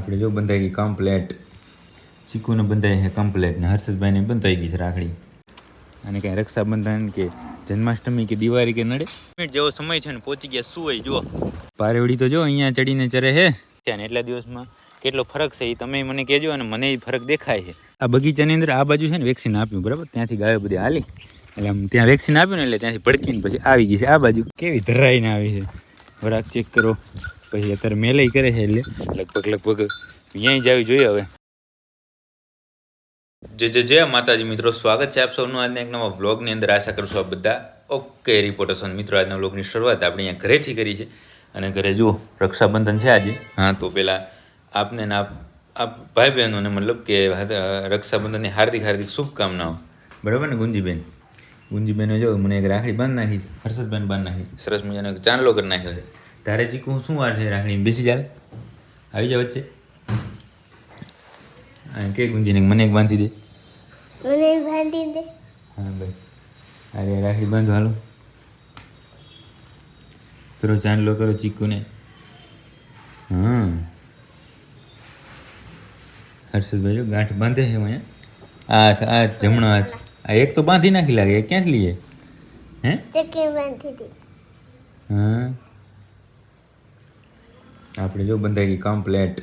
આપણે જો બંધાઈ ગઈ કમ્પ્લેટ, ચીકુને બંધાઈ છે કમ્પ્લેટ ને હર્ષદભાઈને બંધાઈ ગઈ છે રાખડી. અને કાંઈ રક્ષાબંધન કે જન્માષ્ટમી કે દિવાળી કે નડે મિનિટ જેવો સમય છે ને પહોંચી ગયા શું હોય જુઓ. પારેવડી તો જો અહીંયા ચડીને ચરે છે ત્યાં એટલા દિવસમાં કેટલો ફરક છે એ તમે મને કહેજો અને મને ફરક દેખાય છે. આ બગીચાની અંદર આ બાજુ છે ને વેક્સિન આપ્યું બરાબર, ત્યાંથી ગાયો બધી હાલી એટલે આમ ત્યાં વેક્સિન આપ્યું ને એટલે ત્યાંથી ભડકીને પછી આવી ગઈ છે આ બાજુ. કેવી ધરાઈને આવી છે વરાક ચેક કરો. પછી અત્યારે મેલઈ કરે છે એટલે લગભગ અહીંયા જ આવી જોઈએ હવે. જય માતાજી મિત્રો, સ્વાગત છે આપ સૌનું આજના એક નવા વ્લોગની અંદર. આશા કરું છું આપ બધા ઓકે રિપોર્ટર્સ. મિત્રો આજના વ્લોગની શરૂઆત આપણે અહીંયા ઘરેથી કરી છે અને ઘરે જુઓ રક્ષાબંધન છે આજે. હા તો પહેલાં આપને ને આપ ભાઈ બહેનોને મતલબ કે રક્ષાબંધનની હાર્દિક શુભકામનાઓ. બરાબર ને ગુંજીબેન? ગુંજીબેને જો મને એક રાખડી બાંધી નાખી છે, હર્ષદબેન બાંધી નાખી, સરસ મજાનો એક ચાંદલો કરી નાખ્યો છે. તારે ચીકુ શું વાર છે રાખડી બેસી ચાલ, આવી જાય વચ્ચે. કે ગુંજીને મને એક બાંધી દે, મને બાંધી દે. હા ભાઈ, અરે રાખડી બાંધો હાલો. કરો ચાંદલો કરો ચીકુને. હા હર્ષદભાઈ જો ગાંઠ બાંધે છે અહીંયા. હાથ જમણો હાથ. આ એક તો બાંધી નાખી લાગે, એ ક્યાંથી લઈએ? હે ચકે બાંધી દે. હા આપણે જો બંધાઈ ગઈ કમ્પ્લેટ,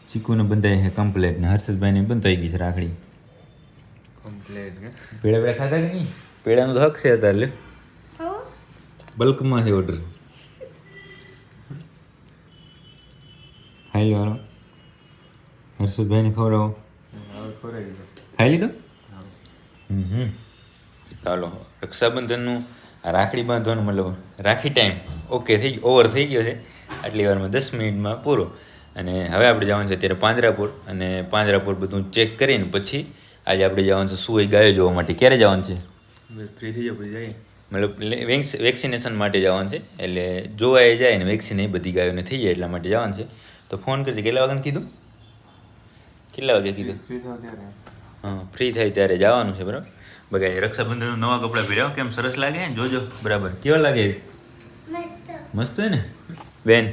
ચીકુને બંધાઈ છે કમ્પ્લેટ ને હર્ષદભાઈને બંધાઈ ગઈ છે રાખડી કમ્પ્લેટ. પેડા ખાધા કે નહીં? પેડાનો તો હક છે અત્યારે લે, બલ્કમાં છે ઓર્ડર. ખાઈ લો હાલો, હર્ષદભાઈને ખવડાવો. ખાઈ લીધો? ચાલો રક્ષાબંધનનું રાખડી બાંધવાનું મતલબ રાખી ટાઈમ ઓકે થઈ ગયો, ઓવર થઈ ગયો છે આટલી વારમાં, 10 મિનિટમાં પૂરો. અને હવે આપણે જવાનું છે અત્યારે પાંજરાપુર, અને પાંજરાપુર બધું ચેક કરીને પછી આજે આપણે જવાનું છે સુઈ ગાયો જોવા માટે. ક્યારે જવાનું છે? ફ્રી થઈ જાય પછી જાય, મતલબ વેક્સિનેશન માટે જવાનું છે, એટલે જોવા એ જાય ને વેક્સિન એ બધી ગાયોને થઈ જાય એટલા માટે જવાનું છે. તો ફોન કરજે. કેટલા વાગ્યાને કીધું? કેટલા વાગે કીધું? હા ફ્રી થાય ત્યારે જવાનું છે બરાબર. બગાય રક્ષાબંધન નવા કપડાં પહેર્યા કેમ સરસ લાગે ને, જોજો બરાબર. કેવા લાગે? મસ્ત છે ને બેન?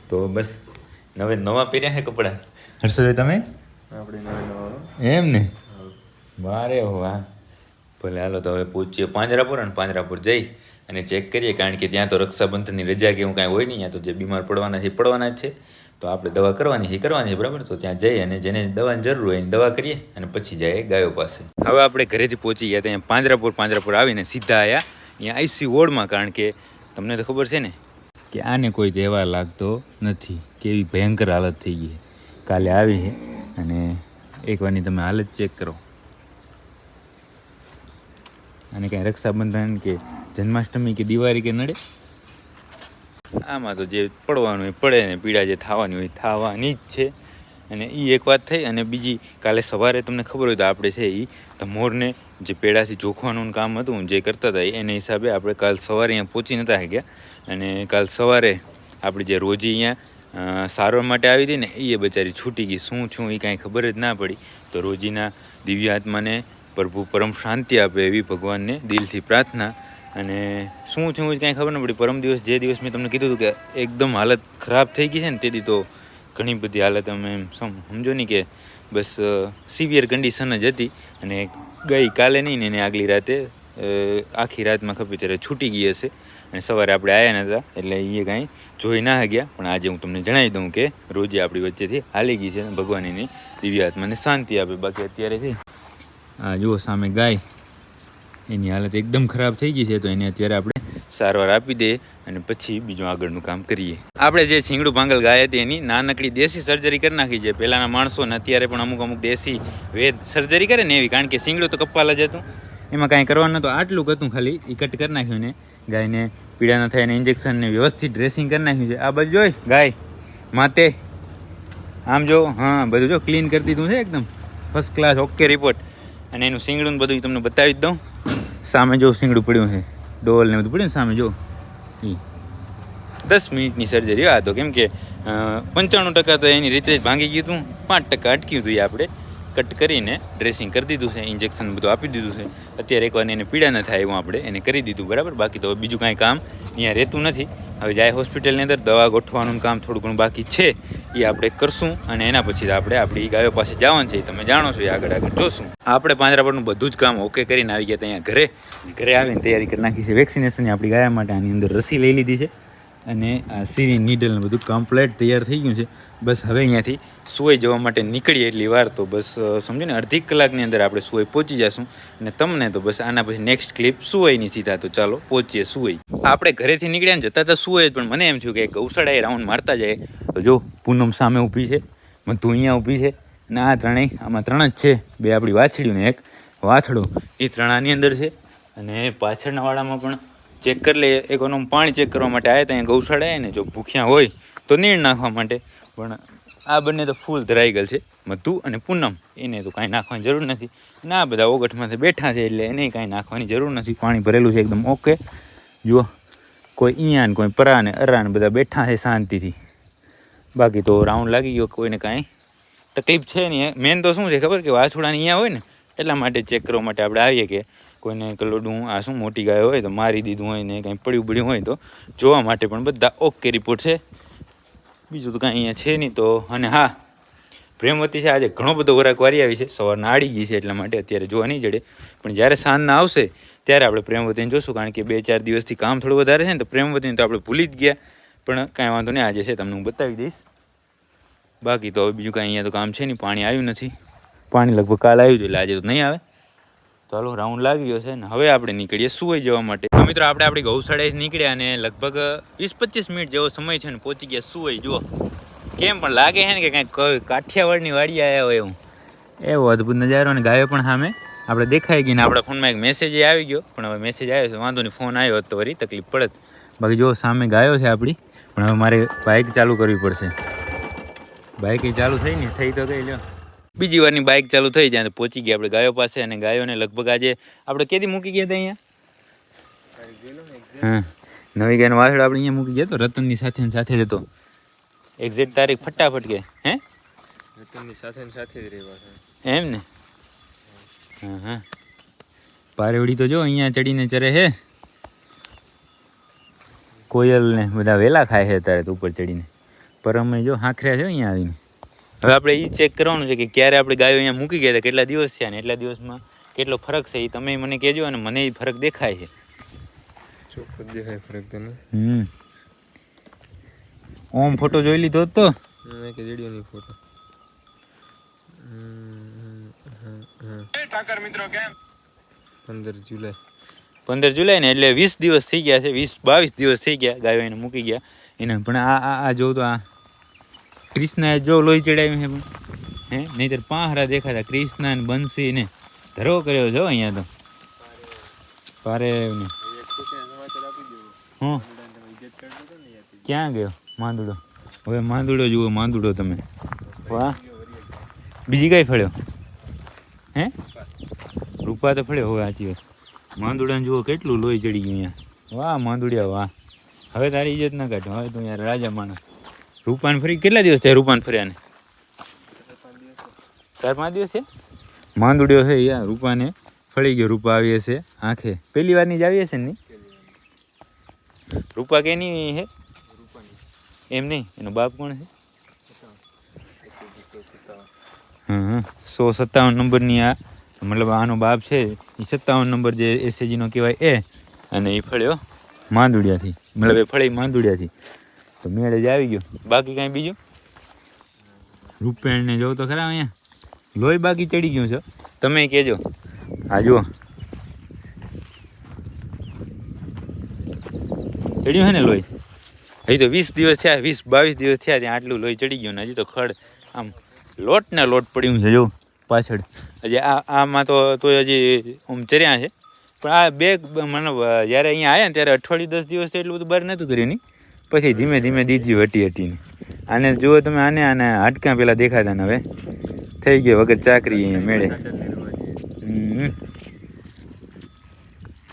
તો બસ નવા પહેર્યા છે કપડાં. હર્ષદભાઈ તમે? એમ ને? વારે વાહ. ભલે હાલો તો હવે પહોંચીએ પાંજરાપુર, અને પાંજરાપુર જઈ અને ચેક કરીએ, કારણ કે ત્યાં તો રક્ષાબંધનની રજા કે એવું કાંઈ હોય નહીં. ત્યાં તો જે બીમાર પડવાના છે પડવાના જ છે, તો આપણે દવા કરવાની છે બરાબર. તો ત્યાં જઈ અને જેને દવાની જરૂર હોય એની દવા કરીએ અને પછી જાય ગાયો પાસે. હવે આપણે ઘરેથી પહોંચી ગયા ત્યાં પાંજરાપુર આવીને સીધા આવ્યા અહીંયા આઈસી વોર્ડમાં, કારણ કે તમને તો ખબર છે ને કે આને કોઈ તહેવાર લાગતો નથી, કેવી ભયંકર હાલત થઈ ગઈ. કાલે આવી છે અને એકવારની તમે હાલત ચેક કરો. અને કાંઈ રક્ષાબંધન કે જન્માષ્ટમી કે દિવાળી કે નડે? આમાં તો જે પડવાનું એ પડે ને પીડા જે થવાની હોય થવાની જ છે. અને એ એક વાત થઈ. અને બીજી, કાલે સવારે તમને ખબર હોય તો આપણે છે એ ધમોરને જે પેડાથી જોખવાનું કામ હતું જે કરતા હતા એને હિસાબે આપણે કાલ સવારે અહીંયા પહોંચી નહોતા ગયા. અને કાલ સવારે આપણી જે રોજી અહીંયા સારવાર માટે આવી હતી ને એ બચારી છૂટી ગઈ. શું થયું એ કાંઈ ખબર જ ના પડી. તો રોજીના દિવ્ય આત્માને પ્રભુ પરમ શાંતિ આપે એવી ભગવાનને દિલથી પ્રાર્થના. અને શું થયું એ કાંઈ ખબર ન પડી. પરમ દિવસ જે દિવસ મેં તમને કીધું હતું કે એકદમ હાલત ખરાબ થઈ ગઈ છે ને, તેથી તો ઘણી બધી હાલત અમે એમ સમજો ને કે બસ સિવિયર કન્ડિશન જ હતી. અને ગઈ કાલે નહીં ને એને આગલી રાતે આખી રાતમાં ખપી ત્યારે છૂટી ગઈ હશે. અને સવારે આપણે આવ્યા નહોતા એટલે એ કાંઈ જોઈ ના ગયા. પણ આજે હું તમને જણાવી દઉં કે રોજી આપણી વચ્ચેથી હાલી ગઈ છે. ભગવાન એની દિવ્ય આત્માને શાંતિ આપે. બાકી અત્યારે છે આ જુઓ સામે ગાય, એની હાલત એકદમ ખરાબ થઈ ગઈ છે. તો એને અત્યારે આપણે સારવાર આપી દઈએ અને પછી બીજું આગળનું કામ કરીએ. આપણે જે શીંગડું ભાંગલ ગાય હતી એની નાનકડી દેશી સર્જરી કરી નાખી છે. પહેલાંના માણસોને અત્યારે પણ અમુક દેશી વેદ સર્જરી કરે ને એવી, કારણ કે શીંગડું તો કપાલ જ હતું, એમાં કાંઈ કરવાનું નહોતું. આટલું હતું ખાલી એ કટ કરી નાખ્યું ને ગાયને પીડા ન થાય એને ઇન્જેક્શનને વ્યવસ્થિત ડ્રેસિંગ કરી નાખ્યું છે. આ બાજુ જોઈ ગાય માતે આમ જો, હા બધું જો ક્લીન કરી દીધું છે એકદમ ફર્સ્ટ ક્લાસ ઓકે રિપોર્ટ. અને એનું શીંગડું બધું તમને બતાવી જ દઉં. સામે જો શીંગડું પડ્યું છે, ડોલ ને બધું પડ્યું ને સામે જો. 10 મિનિટની સર્જરી આ તો, કેમ કે 95% તો એની રીતે જ ભાંગી ગયું હતું, 5% અટક્યું હતું. એ આપણે કટ કરીને ડ્રેસિંગ કરી દીધું છે, ઇન્જેક્શન બધું આપી દીધું છે. અત્યારે એકવાર એને પીડા ન થાય એવું આપણે એને કરી દીધું બરાબર. બાકી તો બીજું કાંઈ કામ અહીંયા રહેતું નથી. હવે જાય હોસ્પિટલની અંદર દવા ગોઠવાનું કામ થોડું ઘણું બાકી છે એ આપણે કરશું અને એના પછી આપણે આપણી ગાયો પાસે જવાનું છે. તમે જાણો છો એ આગળ જોશું. આપણે પાંજરાપોળનું બધું જ કામ ઓકે કરીને આવી ગયા ત્યાં ઘરે આવીને તૈયારી કરી નાખી છે વેક્સિનેશનની. આપણી ગાય માટે આની અંદર રસી લઈ લીધી છે અને આ સીવી નીડલને બધું કમ્પ્લીટ તૈયાર થઈ ગયું છે. બસ હવે અહીંયાથી સુઈ જવા માટે નીકળીએ એટલી વાર તો બસ સમજો ને અડધી કલાકની અંદર આપણે સુઈ પહોંચી જશું અને તમને તો બસ આના પછી નેક્સ્ટ ક્લિપ સુઈની સીધા. તો ચાલો પહોંચીએ સુઈ. આપણે ઘરેથી નીકળ્યા ને જતા હતા સુઈ, પણ મને એમ થયું કે ગૌશાળાએ રાઉન્ડ મારતા જાય. તો જો પૂનમ સામે ઊભી છે, મધુ અહીંયા ઊભી છે અને આ ત્રણેય આમાં ત્રણ જ છે. બે આપણી વાછડીયું ને એક વાછડો, એ ત્રણાની અંદર છે. અને પાછળના વાડામાં પણ ચેક કરી લઈએ. એક પાણી ચેક કરવા માટે આવ્યા ત્યાં ગૌશાળાએ ને, જો ભૂખ્યા હોય તો નીણ નાખવા માટે. પણ આ બંને તો ફૂલ ધરાઈ ગયેલ છે, મધુ અને પૂનમ. એને તો કાંઈ નાખવાની જરૂર નથી. ના બધા ઓગઠમાંથી બેઠા છે એટલે એને કાંઈ નાખવાની જરૂર નથી. પાણી ભરેલું છે એકદમ ઓકે. જુઓ કોઈ અહીંયા ને કોઈ પરા ને અરા ને બધા બેઠા છે શાંતિથી. બાકી તો રાઉન્ડ લાગી ગયો, કોઈને કાંઈ તકલીફ છે નહીં. મેન તો શું છે ખબર કે વાછોડાની અહીંયા હોય ને એટલા માટે ચેક કરવા માટે આપણે આવીએ કે કોઈને કલોડું આ શું મોટી ગાય હોય તો મારી દીધું હોય ને કંઈ પડ્યું હોય તો જોવા માટે પણ બધા ઓકે રિપોર્ટ છે. બીજું તો કાંઈ અહીંયા છે નહીં. તો અને હા, પ્રેમવતી છે આજે ઘણો બધો વરાક વારી આવી છે, સવારના આડી ગઈ છે એટલા માટે અત્યારે જોવા નહીં જડે. પણ જ્યારે સાંજના આવશે ત્યારે આપણે પ્રેમવતીને જોશું, કારણ કે 2-4 દિવસથી કામ થોડું વધારે છે ને તો પ્રેમવતીને તો આપણે ભૂલી જ ગયા. પણ કાંઈ વાંધો નહીં, આજે છે તમને હું બતાવી દઈશ. બાકી તો હવે બીજું કાંઈ અહીંયા તો કામ છે નહીં. પાણી આવ્યું નથી, પાણી લગભગ કાલ આવ્યું હતું એટલે આજે તો નહીં આવે. ચાલો રાઉન્ડ લાગી ગયો છે ને હવે આપણે નીકળીએ સુઈ જવા માટે. તો મિત્રો આપણે આપણી ગૌશાળાએ નીકળ્યા અને લગભગ 20-25 મિનિટ જેવો સમય છે ને પહોંચી ગયા સુઈ. જુઓ કેમ પણ લાગે છે ને કે કાંઈક કાઠિયાવાડની વાડી આવ્યા હોય એવું. એવો અદ્ભુત નજારો. અને ગાયો પણ સામે આપણે દેખાઈ ગઈ ને આપણા ફોનમાં એક મેસેજ આવી ગયો. પણ હવે મેસેજ આવ્યો છે, વાંધો નહીં, ફોન આવ્યો તો વળી તકલીફ પડત. બાકી જો સામે ગાયો છે આપણી. પણ હવે મારે બાઇક ચાલુ કરવી પડશે. બાઇક ચાલુ થઈ ને થઈ તો ગઈ. લ્યો બીજી વારની બાઇક ચાલુ થઈ જાય તો પહોંચી ગયા આપણે ગાયો પાસે. અને ગાયોને લગભગ આજે આપણે કેદી મૂકી ગયા હતા અહીંયા? હા, નવી ગાયનો વાછડો આપણે અહીંયા મૂકી ગયા તો રતનની સાથે જતો. એક્ઝેક્ટ તારીખ ફટાફટ કે હે રતનની સાથે જ રહેવા એમ ને. હા હા, પારેવડી તો જો અહીંયા ચડીને ચરે છે. કોયલ ને બધા વેલા ખાય છે અત્યારે તો ઉપર ચડીને. પર અમે જો હાંખર્યા છે અહીંયા આવીને. હવે આપણે એ ચેક કરવાનું છે કે ક્યારે આપણે ગાયો અહીંયા મૂકી ગયા હતા, કેટલા દિવસ થયા ને એટલા દિવસમાં કેટલો ફરક છે એ તમે મને કહેજો. અને મને એ ફરક દેખાય છે, ચોખ્ખો દેખાય ફરક તને. ઓમ ફોટો જોઈ લીધો તો કે વિડિયોની ફોટો. મિત્રો કેમ 15 જુલાઈ ને એટલે 20 દિવસ થઈ ગયા છે. 20-22 દિવસ થઈ ગયા ગાયો એને મૂકી ગયા એને. પણ આ જો તો આ ક્રિષ્ના જો લોહી ચડાવ્યું છે પણ હે, નહીંતર પાંહરા દેખાતા. ક્રિષ્ના ને બંસી ને ધરો કર્યો છે અહીંયા તો પારે ને. હું ક્યાં ગયો માંદુડો? હવે માંદુડો જુઓ, માંદુડો તમે. વાહ, બીજી કઈ ફળ્યો હે? રૂપા તો ફળ્યો. હવે સાચી વાત, માંદુડાને જુઓ કેટલું લોહી ચડી ગયું અહીંયા. વાહ માંદુડિયા વાહ. હવે તારી ઇજ્જત ના કાઢ. હવે તું યાર રાજા માણસ. રૂપાન ફરી કેટલા દિવસ થયા રૂપાન ફર્યા ને? 4-5 દિવસ છે. માંદુડિયો છે યાર, રૂપાને ફળી ગયો. રૂપા આવી હશે આંખે, પહેલી વારની જ આવી હશે ને? રૂપા કેની હે? એમ નહીં, એનો બાપ કોણ છે? હા, 157 નંબરની આ મતલબ આનો બાપ છે. એ 57 નંબર જે એસએજીનો કહેવાય એ. અને એ ફળ્યો માંદુડિયાથી, મતલબ એ ફળી માંદુડિયાથી. તો મેળે જ આવી ગયો. બાકી કાંઈ બીજું? રૂપેણને જોઉં તો ખરા અહીંયા લોહી બાકી ચડી ગયું છે. તમે કહેજો. હા જુઓ ચડ્યું હે ને લોહી. હજી તો 20 દિવસ થયા, 20-22 દિવસ થયા ત્યાં આટલું લોહી ચડી ગયું ને હજી તો ખડ આમ લોટ ને લોટ પડ્યું છે. જો પાછળ હજી આમાં તો હજી આમ ચર્યા છે. પણ આ બે મતલબ જ્યારે અહીંયા આવ્યા ને ત્યારે અઠવાડિયું 10 દિવસ એટલું બધું બહાર નહોતું કર્યું નહીં. પછી ધીમે ધીમે દીધું હટીને. આને જુઓ તમે, આને હાડકાં પેલા દેખાતા ને હવે થઈ ગયો વગર ચાકરી અહીંયા મેળે.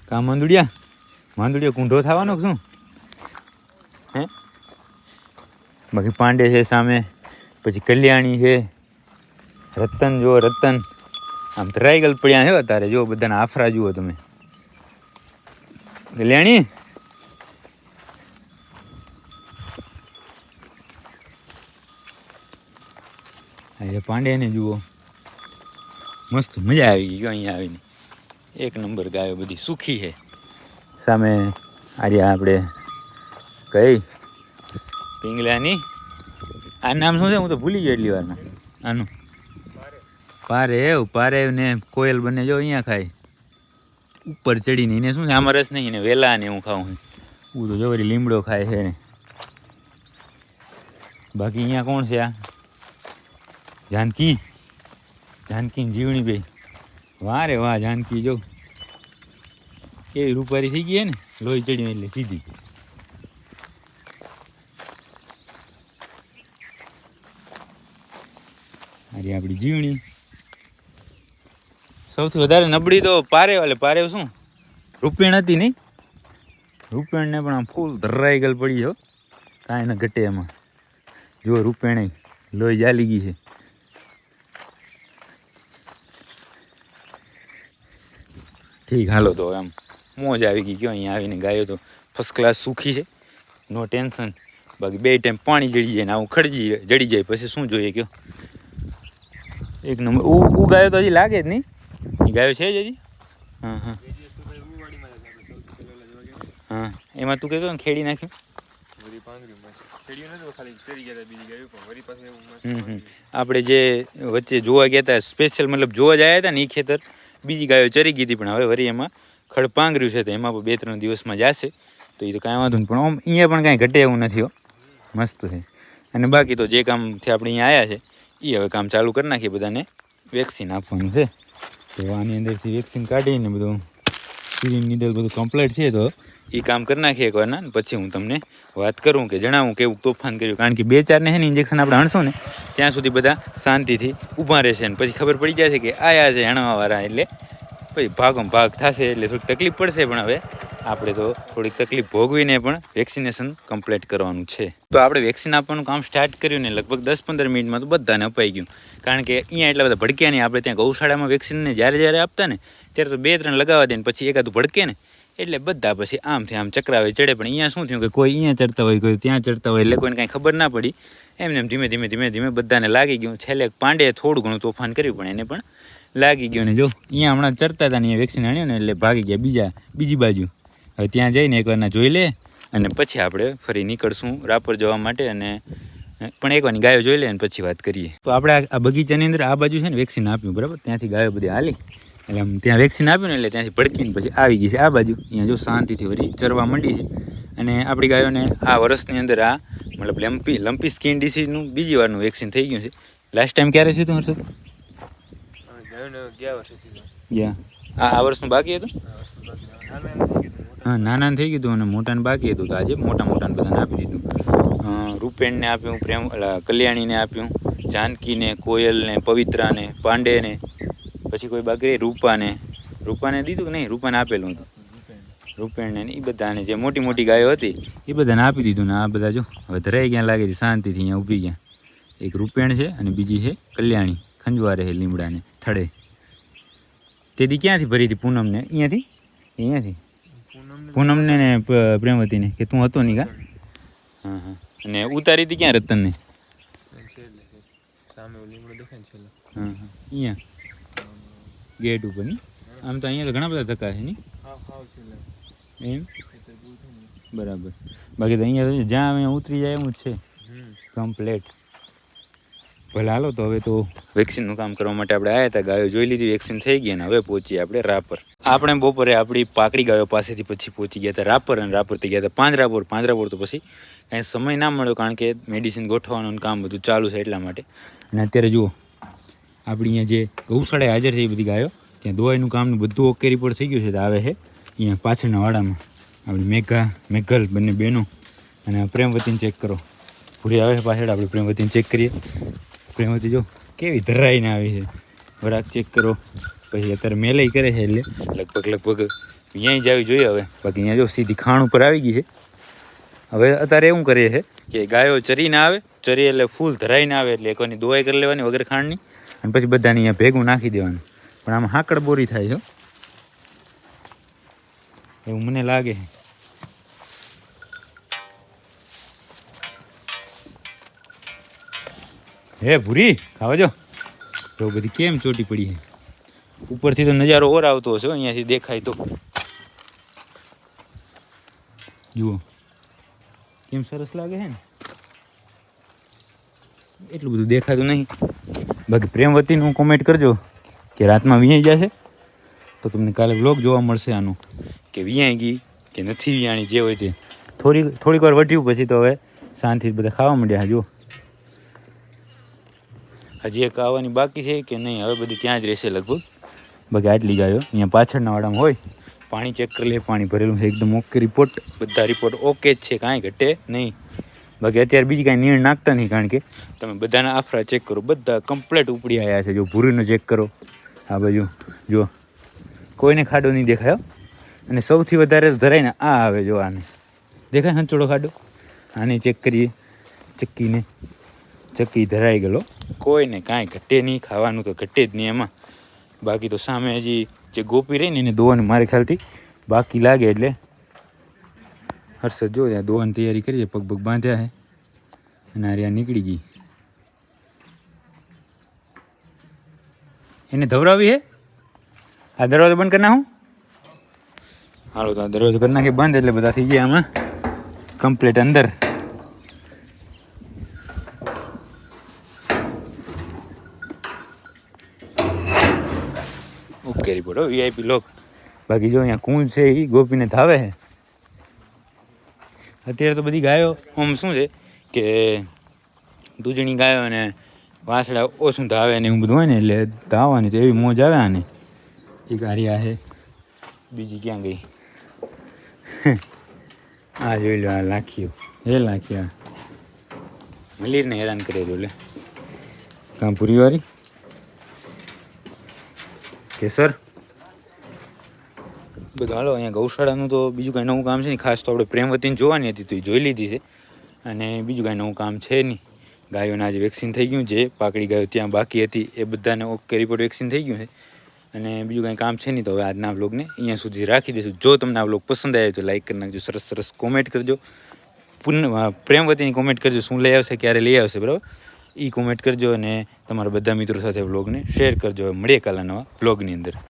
કા માંદુડિયા કૂંઢો થવાનો શું હે? બાકી પાંડે છે સામે, પછી કલ્યાણી છે, રતન જુઓ. રતન આમ ટ્રાયગલ પડ્યા છે તારે. જુઓ બધાના આફરા જુઓ તમે. કલ્યાણી આજે પાંડેને જુઓ, મસ્ત મજા આવી ગઈ અહીંયા આવીને. એક નંબર ગાયો બધી સુખી છે. સામે આર્યા આપણે કઈ પિંગલાની આ નામ શું છે? હું તો ભૂલી ગયો એટલી વારમાં. આનું પારેવ ને કોયલ બને જો અહીંયા ખાય ઉપર ચડીને. એને શું છે આમાં રસ નહીં, એને વેલા ને હું ખાઉં. હું તો જવરી લીમડો ખાય છે ને. બાકી અહીંયા કોણ છે? આ જાનકી જીવણી ભાઈ. વાહ રે વાહ જાનકી જો કેવી રૂપારી થઈ ગઈ ને, લોહી ચડી એટલે સીધી. અરે આપણી જીવણી સૌથી વધારે નબળી તો પારેવ શું રૂપેણ હતી નહીં. રૂપેણને પણ આમ ફૂલ ધરાઈ ગલ પડી હો, કાંઈ ન ઘટે એમાં. જો રૂપેણે લોહી જાલી ગઈ છે. ઠીક હાલો તો એમ મોજ આવી ગઈ. કયો અહીંયા આવીને ગાયો તો ફર્સ્ટ ક્લાસ સુખી છે, નો ટેન્શન. બાકી 2 ટાઈમ પાણી જડી જાય ને આવું જડી જાય પછી શું જોઈએ કયો. એક નંબર ગાયો તો હજી લાગે જ નહીં. એ ગાયો છે જ હજી. હા હા હા એમાં તું કહેતો ને ખેડી નાખ્યું. આપણે જે વચ્ચે જોવા ગયા હતા સ્પેશિયલ, મતલબ જોવા જ આવ્યા હતા ને એ ખેતર, બીજી ગાયો ચરી ગઈ હતી. પણ હવે વરી એમાં ખડપાંગર્યું છે તો એમાં પણ 2-3 દિવસમાં જશે તો એ તો કાંઈ વાંધો નહીં. પણ આમ અહીંયા પણ કાંઈ ઘટે એવું નથી હો, મસ્ત છે. અને બાકી તો જે કામથી આપણે અહીંયા આવ્યા છે એ હવે કામ ચાલુ કરી નાખીએ. બધાને વેક્સિન આપવાનું છે તો આની અંદરથી વેક્સિન કાઢીને બધું સિરિંજ નીડલ બધું કમ્પ્લીટ છે તો એ કામ કરી નાખીએ એકવારના. પછી હું તમને વાત કરું કે જણાવું કેવું તોફાન કર્યું. કારણ કે 2-4 ને છે ને ઇન્જેક્શન આપણે હણશું ને ત્યાં સુધી બધા શાંતિથી ઊભા રહેશે ને પછી ખબર પડી જશે કે આયા છે હણવાવાળા, એટલે પછી ભાગ થશે એટલે થોડીક તકલીફ પડશે. પણ હવે આપણે તો થોડીક તકલીફ ભોગવીને પણ વેક્સિનેશન કમ્પ્લીટ કરવાનું છે. તો આપણે વેક્સિન આપવાનું કામ સ્ટાર્ટ કર્યું ને લગભગ 10-15 મિનિટમાં તો બધાને અપાઈ ગયું. કારણ કે અહીંયા એટલા બધા ભડક્યા નહીં. આપણે ત્યાં ગૌશાળામાં વેક્સિનને જ્યારે આપતા ને ત્યારે તો 2-3 લગાવવા દે ને પછી એકાદું ભડકે ને એટલે બધા પછી આમથી આમ ચક્રાવે ચડે. પણ અહીંયા શું થયું કે કોઈ અહીંયા ચડતા હોય, કોઈ ત્યાં ચડતા હોય, એટલે કોઈને કાંઈ ખબર ના પડી. એમને ધીમે બધાને લાગી ગયું. છેલ્લે પાંડે થોડું ઘણું તોફાન કર્યું પણ એને પણ લાગી ગયું. ને જો અહીંયા હમણાં ચડતા હતા ને અહીંયા વેક્સિન આણ્યું ને એટલે ભાગી ગયા બીજી બાજુ. હવે ત્યાં જઈને એકવારના જોઈ લે અને પછી આપણે ફરી નીકળશું રાપર જવા માટે. અને પણ એકવારની ગાયો જોઈ લે અને પછી વાત કરીએ. તો આપણે આ બગીચાની અંદર આ બાજુ છે ને વેક્સિન આપ્યું, બરાબર. ત્યાંથી ગાયો બધી હાલી એટલે આમ ત્યાં વેક્સિન આપ્યું ને એટલે ત્યાંથી ભડકીને પછી આવી ગઈ છે આ બાજુ. અહીંયા જો શાંતિથી વળી ચરવા માંડી છે. અને આપણી ગાયોને આ વર્ષની અંદર આ મતલબ લંપી સ્કિન ડિસીઝનું બીજી વારનું વેક્સિન થઈ ગયું છે. લાસ્ટ ટાઈમ ક્યારે થયું હતું હર્ષદ? ગયા આ વર્ષનું બાકી હતું. હા નાનાને થઈ ગયું અને મોટાને બાકી હતું. તો આજે મોટાને બધાને આપી દીધું. રૂપેણને આપ્યું, કલ્યાણીને આપ્યું, જાનકીને, કોયલને, પવિત્રાને, પાંડેને, પછી કોઈ બાકી રૂપાને દીધું કે નહીં? રૂપાને આપેલું હતું. રૂપેણને એ બધાને જે મોટી ગાયો હતી એ બધાને આપી દીધું. ને આ બધા જો હવે ધરાઈ ગયા લાગે છે, શાંતિથી અહીંયા ઊભી ગયા. એક રૂપેણ છે અને બીજી છે કલ્યાણી, ખંજવારે છે લીમડાને થડે. તે દી ક્યાંથી ભરી હતી પૂનમને? અહીંયાથી પૂનમને ને પ્રેમવતીને કે તું હતો નહીં કા? હા અને ઉતારી હતી ક્યાં રતનને? હા અહીંયા ગેટ ઉપર નહીં? આમ તો અહીંયા તો ઘણા બધા ધક્કા છે નહીં? એમ બરાબર. બાકી તો અહીંયા તો જ્યાં અહીંયા ઉતરી જાય એવું જ છે કમ્પ્લેટ. ભલે હાલો તો હવે તો વેક્સિનનું કામ કરવા માટે આપણે આવ્યા હતા. ગાયો જોઈ લીધી, વેક્સિન થઈ ગઈ અને હવે પહોંચીએ આપણે રાપર. આપણે બપોરે આપણી પાકડી ગાયો પાસેથી પછી પહોંચી ગયા હતા રાપર. અને રાપરથી ગયા હતા પાંજરાપોર તો પછી કાંઈ સમય ના મળ્યો કારણ કે મેડિસિન ગોઠવવાનું કામ બધું ચાલુ છે એટલા માટે. અને અત્યારે જુઓ આપણી અહીંયા જે ગૌશાળાએ હાજર છે એ બધી ગાયો, ત્યાં દવાઈનું કામનું બધું ઓકે રિપોર્ટ થઈ ગયું છે. તો આવે છે અહીંયા પાછળના વાડામાં આપણી મેઘલ બંને બહેનો. અને પ્રેમવતીને ચેક કરો, ભૂરી આવે છે પાછળ. આપણે પ્રેમવતીને ચેક કરીએ. પ્રેમવતી જો કેવી ધરાઈને આવી છે, વરાક ચેક કરો. પછી અત્યારે મેલઈ કરે છે એટલે લગભગ અહીંયા જ આવી જોઈએ હવે. બાકી અહીંયા જો સીધી ખાણ ઉપર આવી ગઈ છે. હવે અત્યારે એવું કરીએ છે કે ગાયો ચરીને આવે, ચરી એટલે ફૂલ ધરાઈને આવે એટલે એકવાની દવાઈ કરી લેવાની વગર ખાંડની, અને પછી બધાને અહીંયા ભેગું નાખી દેવાનું. પણ આમાં હાકડ બોરી થાય છે એવું મને લાગે છે. હે ભૂરી ખાવા જો તો બધી કેમ ચોટી પડી છે ઉપરથી તો નજારો ઓર આવતો હશે અહીંયાથી દેખાય તો જુઓ કેમ સરસ લાગે છે ને એટલું બધું દેખાતું નહીં બાકી પ્રેમવતીનું કોમેન્ટ કરજો કે રાતમાં વિયાઈ જશે તો તમને કાલે વ્લોગ જોવા મળશે આનું કે વિયાઈ ગઈ કે નથી વિયાણી જે હોય તે થોડીક વાર વટ્યું પછી તો હવે શાંતિથી બધા ખાવા માંડ્યા જુઓ હજી એક આવવાની બાકી છે કે નહીં હવે બધી ત્યાં જ રહેશે લગભગ બાકી આટલી ગાયો અહીંયા પાછળના વાડામાં હોય પાણી ચેક કરી લે પાણી ભરેલું છે એકદમ ઓકે રિપોર્ટ બધા રિપોર્ટ ઓકે જ છે કાંઈ ઘટે નહીં બાકી અત્યારે બીજી કાંઈ નીણ નાખતા નહીં કારણ કે તમે બધાના આફરા ચેક કરો બધા કમ્પ્લેટ ઉપડી આવ્યા છે જો ભૂરીનો ચેક કરો આ બાજુ જો કોઈને ખાડો નહીં દેખાયો અને સૌથી વધારે ધરાઈને આ આવે જો આને દેખાય હંચોડો ખાડો આને ચેક કરીએ ચક્કીને ચક્કી ધરાઈ ગયેલો કોઈને કાંઈ ઘટે નહીં ખાવાનું તો ઘટે જ નહીં એમાં બાકી તો સામે હજી જે ગોપી રહી ને એને દોવાની મારે ખ્યાલથી બાકી લાગે એટલે હર્ષદ જો ત્યાં દોવાની તૈયારી કરી છે પગ બાંધ્યા છે અને આ રહ્યા નીકળી ગઈ એને ધવરાવી હે આ દરવાજો બંધ કરી નાખું હાલો તો આ દરવાજો કરી નાખી બંધ એટલે બધા થઈ ગયા આમાં કમ્પ્લીટ અંદર ઓકે રિપોર્ટ હો વીઆઈપી લોક બાકી જો અહીંયા કુંજ છે એ ગોપીને ધાવે છે અત્યારે તો બધી ગાયો આમ શું છે કે દૂધણી ગાયો અને વાસડા ઓછું ધાવે ને એવું બધું હોય ને એટલે ધાવાની તો એવી મોજ આવે આને એક આર્યા છે બીજી ક્યાં ગઈ આ જોઈ લો આ લાખ્યું એ લાખ્યા મલીરને હેરાન કરેલું એટલે કાં પૂરીવાળી કેસર બધું હાલો અહીંયા ગૌશાળાનું તો બીજું કાંઈ નવું કામ છે ને ખાસ તો આપણે પ્રેમવતીને જોવાની હતી તો એ જોઈ લીધી છે અને બીજું કાંઈ નવું કામ છે નહીં ગાયોને આજે વેક્સિન થઈ ગયું જે પાકડી ગાયો ત્યાં બાકી હતી એ બધાને ઓકે રિપોર્ટ વેક્સિન થઈ ગયું છે અને બીજું કાંઈ કામ છે નહીં તો હવે આજના વ્લોગને અહીંયા સુધી રાખી દઈશું જો તમને આ વ્લોગ પસંદ આવ્યો તો લાઈક કરી નાખજો સરસ સરસ કોમેન્ટ કરજો પ્રેમવતીની કોમેન્ટ કરજો શું લઈ આવશે ક્યારે લઈ આવશે બરાબર એ કોમેન્ટ કરજો અને તમારા બધા મિત્રો સાથે વ્લોગને શેર કરજો મળીએ કાલના નવા વ્લોગની અંદર